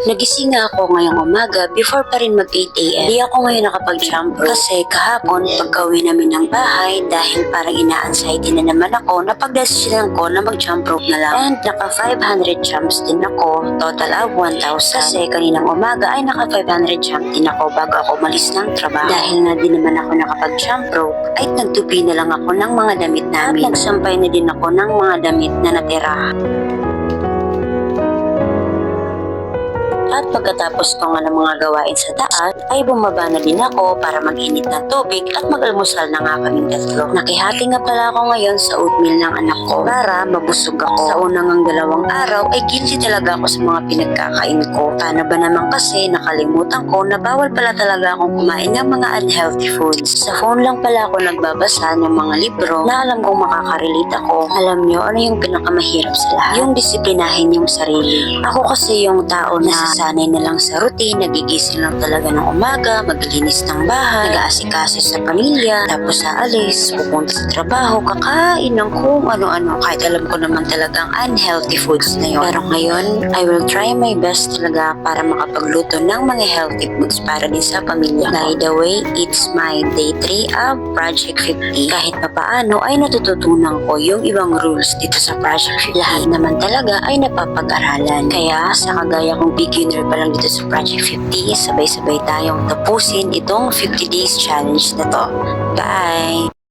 Nagising nga ako ngayong umaga before pa rin mag 8 a.m. Di ako ngayon nakapag-jump rope kasi kahapon pagka-uwi namin ng bahay dahil parang ina-anxiety na naman ako, napag-desisyonan ko na mag-jump rope na lang. And naka 500 jumps din ako, total of 1,000. Kasi kaninang umaga ay naka 500 jump din ako bago ako umalis ng trabaho. Dahil na din naman ako nakapag-jump rope, ay nagtupi na lang ako ng mga damit namin. At nagsampay na din ako ng mga damit na natira. At pagkatapos ko nga ng mga gawain sa taas, ay bumaba na din ako para mag-init ng tubig at mag-almusal na nga kaming tatlo. Nakihati nga pala ako ngayon sa oatmeal ng anak ko para mabusog ako. Sa unang ang 2 araw ay guilty talaga ako sa mga pinagkakain ko. Paano ba naman kasi nakalimutan ko na bawal pala talaga akong kumain ng mga unhealthy foods. Sa phone lang pala ako nagbabasa ng mga libro na alam kong makaka-relate ako. Alam nyo ano yung pinakamahirap sa lahat? Yung disiplinahin yung sarili. Ako kasi yung tao na sanay na lang sa routine, nagigising lang talaga ng umaga, maglilinis ng bahay, nag-aasikaso sa pamilya, tapos aalis, pupunta sa trabaho, kakain ng kung ano-ano, kahit alam ko naman talagang unhealthy foods na yun. Pero ngayon, I will try my best talaga para makapagluto ng mga healthy foods para din sa pamilya. By the way, it's my day 3 of Project 50. Kahit papaano ay natututunan ko yung ibang rules dito sa Project 50. Lahat naman talaga ay napapag-aralan. Kaya sa kagaya kong beginner pa lang dito sa Project 50, sabay-sabay tayong tapusin itong 50 days challenge na to. Bye!